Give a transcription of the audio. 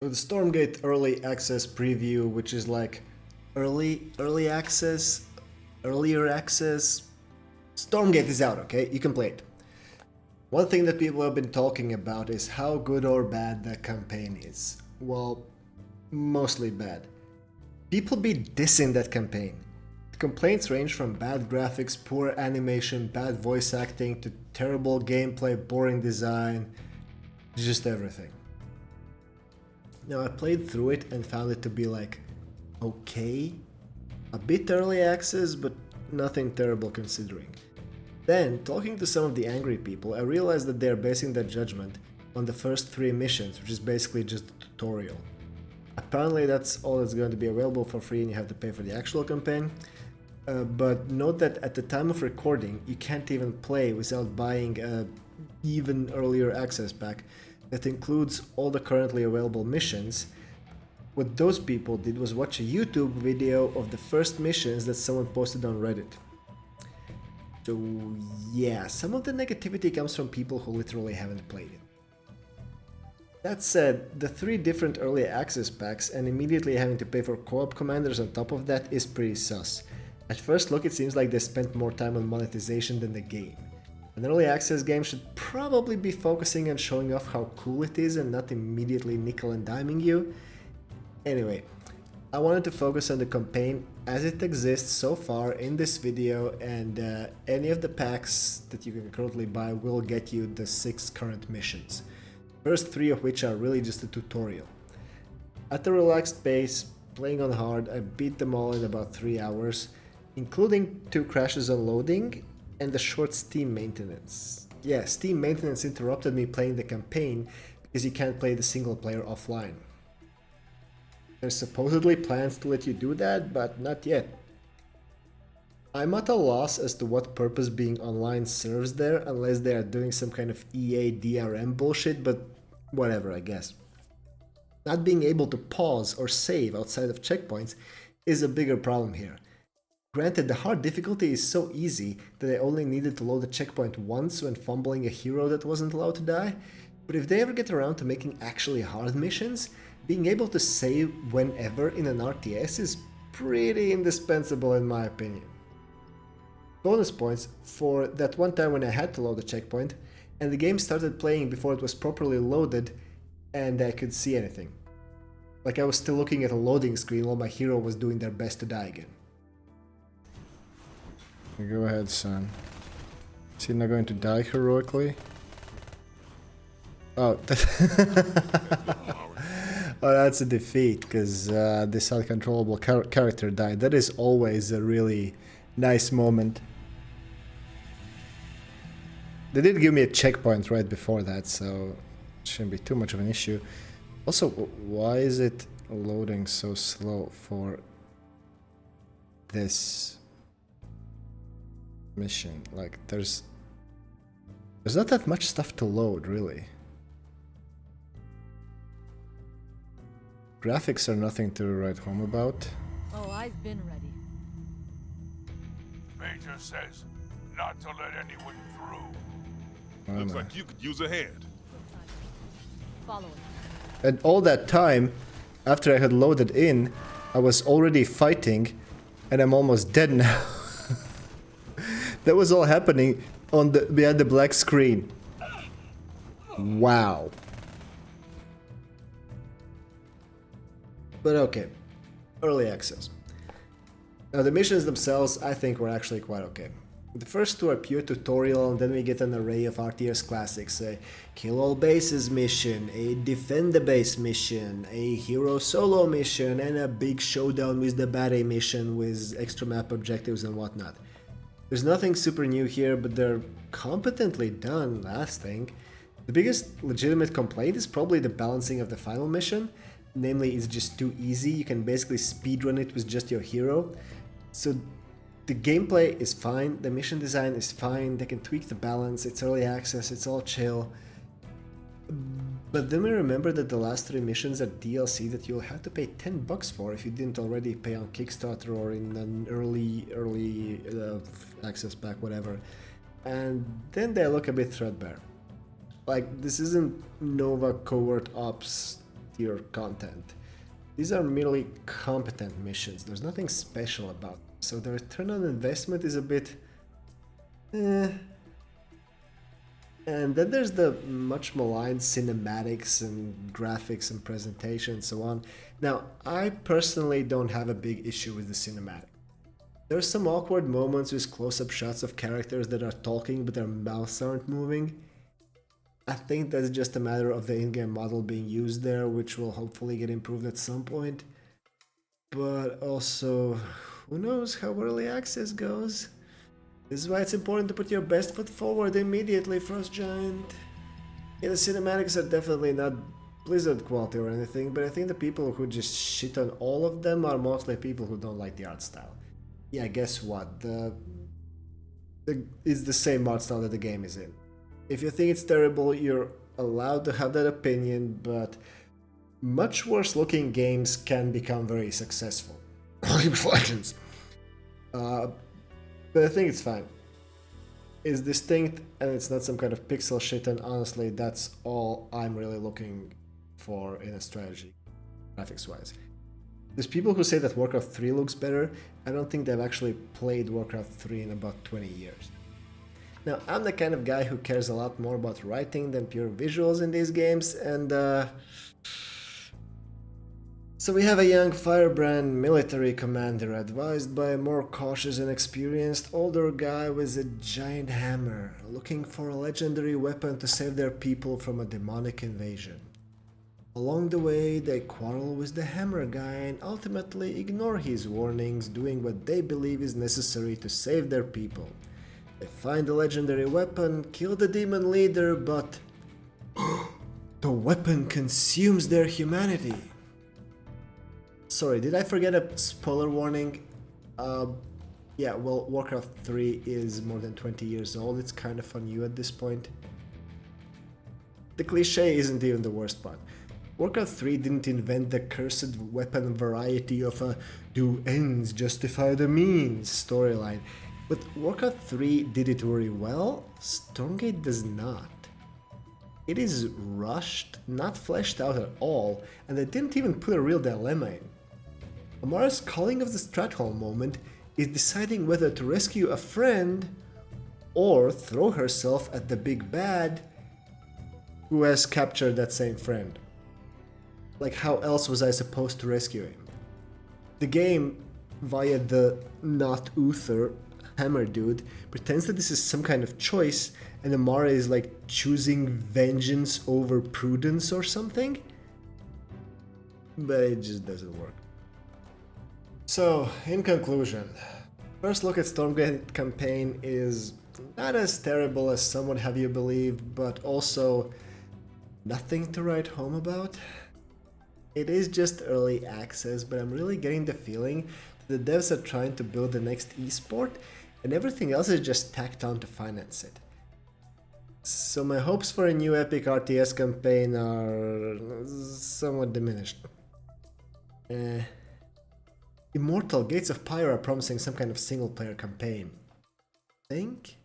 The Stormgate early access preview, which is like early access, earlier access. Stormgate is out, okay? You can play it. One thing that people have been talking about is how good or bad that campaign is. Well, mostly bad. People be dissing that campaign. The complaints range from bad graphics, poor animation, bad voice acting, to terrible gameplay, boring design, just everything. Now, I played through it and found it to be like, okay, a bit early access, but nothing terrible considering. Then, talking to some of the angry people, I realized that they are basing their judgment on the first 3 missions, which is basically just a tutorial. Apparently that's all that's going to be available for free and you have to pay for the actual campaign. But note that at the time of recording, you can't even play without buying an even earlier access pack that includes all the currently available missions. What those people did was watch a YouTube video of the first missions that someone posted on Reddit. So yeah, some of the negativity comes from people who literally haven't played it. That said, the 3 different early access packs and immediately having to pay for co-op commanders on top of that is pretty sus. At first look, it seems like they spent more time on monetization than the game. An early access game should probably be focusing on showing off how cool it is and not immediately nickel and diming you. Anyway, I wanted to focus on the campaign as it exists so far in this video, and any of the packs that you can currently buy will get you the 6 current missions. First 3 of which are really just a tutorial. At a relaxed pace, playing on hard, I beat them all in about 3 hours, including 2 crashes on loading and a short Steam maintenance. Yeah, Steam maintenance interrupted me playing the campaign because you can't play the single player offline. There's supposedly plans to let you do that, but not yet. I'm at a loss as to what purpose being online serves there, unless they are doing some kind of EA DRM bullshit, but whatever, I guess. Not being able to pause or save outside of checkpoints is a bigger problem here. Granted, the hard difficulty is so easy that I only needed to load a checkpoint once when fumbling a hero that wasn't allowed to die, but if they ever get around to making actually hard missions, being able to save whenever in an RTS is pretty indispensable in my opinion. Bonus points for that one time when I had to load a checkpoint and the game started playing before it was properly loaded and I could see anything. Like I was still looking at a loading screen while my hero was doing their best to die again. Go ahead, son. Is he not going to die heroically? Oh, oh, that's a defeat, because this uncontrollable character died. That is always a really nice moment. They did give me a checkpoint right before that, so it shouldn't be too much of an issue. Also, why is it loading so slow for this mission? Like, there's not that much stuff to load, really. Graphics are nothing to write home about. Oh, I've been ready. Major says not to let anyone through. Looks like you could use a hand. Following. And all that time, after I had loaded in, I was already fighting, and I'm almost dead now. That was all happening on the behind the black screen. Wow. But okay, early access. Now the missions themselves I think were actually quite okay. The first 2 are pure tutorial, and then we get an array of RTS classics, a kill all bases mission, a defend the base mission, a hero solo mission, and a big showdown with the Batty mission with extra map objectives and whatnot. There's nothing super new here, but they're competently done, last thing. The biggest legitimate complaint is probably the balancing of the final mission. Namely, it's just too easy. You can basically speedrun it with just your hero. So the gameplay is fine, the mission design is fine, they can tweak the balance, it's early access, it's all chill. But then we remember that the last 3 missions are DLC that you'll have to pay $10 for if you didn't already pay on Kickstarter or in an early access pack, whatever. And then they look a bit threadbare. Like, this isn't Nova Covert Ops tier content. These are merely competent missions. There's nothing special about them. So the return on investment is a bit... And then there's the much maligned cinematics and graphics and presentation and so on. Now, I personally don't have a big issue with the cinematic. There's some awkward moments with close-up shots of characters that are talking but their mouths aren't moving. I think that's just a matter of the in-game model being used there, which will hopefully get improved at some point. But also, who knows how early access goes? This is why it's important to put your best foot forward immediately, Frost Giant. Yeah, the cinematics are definitely not Blizzard quality or anything, but I think the people who just shit on all of them are mostly people who don't like the art style. Yeah, guess what? It's the same art style that the game is in. If you think it's terrible, you're allowed to have that opinion, but much worse looking games can become very successful. League of Legends. But I think it's fine. It's distinct and it's not some kind of pixel shit, and honestly, that's all I'm really looking for in a strategy, graphics wise. There's people who say that Warcraft 3 looks better. I don't think they've actually played Warcraft 3 in about 20 years. Now, I'm the kind of guy who cares a lot more about writing than pure visuals in these games, and so we have a young firebrand military commander advised by a more cautious and experienced older guy with a giant hammer, looking for a legendary weapon to save their people from a demonic invasion. Along the way, they quarrel with the hammer guy and ultimately ignore his warnings, doing what they believe is necessary to save their people. They find the legendary weapon, kill the demon leader, but the weapon consumes their humanity. Sorry, did I forget a spoiler warning? Yeah, well, Warcraft 3 is more than 20 years old. It's kind of on you at this point. The cliche isn't even the worst part. Warcraft 3 didn't invent the cursed weapon variety of a do ends justify the means storyline. But Warcraft 3 did it very well. Stormgate does not. It is rushed, not fleshed out at all, and they didn't even put a real dilemma in. Amara's calling of the Stratholme moment is deciding whether to rescue a friend or throw herself at the big bad who has captured that same friend. Like, how else was I supposed to rescue him? The game, via the not Uther hammer dude, pretends that this is some kind of choice and Amara is like choosing vengeance over prudence or something. But it just doesn't work. So, in conclusion, first look at Stormgate campaign is not as terrible as some would have you believe, but also nothing to write home about. It is just early access, but I'm really getting the feeling that the devs are trying to build the next esport, and everything else is just tacked on to finance it. So my hopes for a new epic RTS campaign are somewhat diminished. Immortal Gates of Pyre are promising some kind of single player campaign. Think?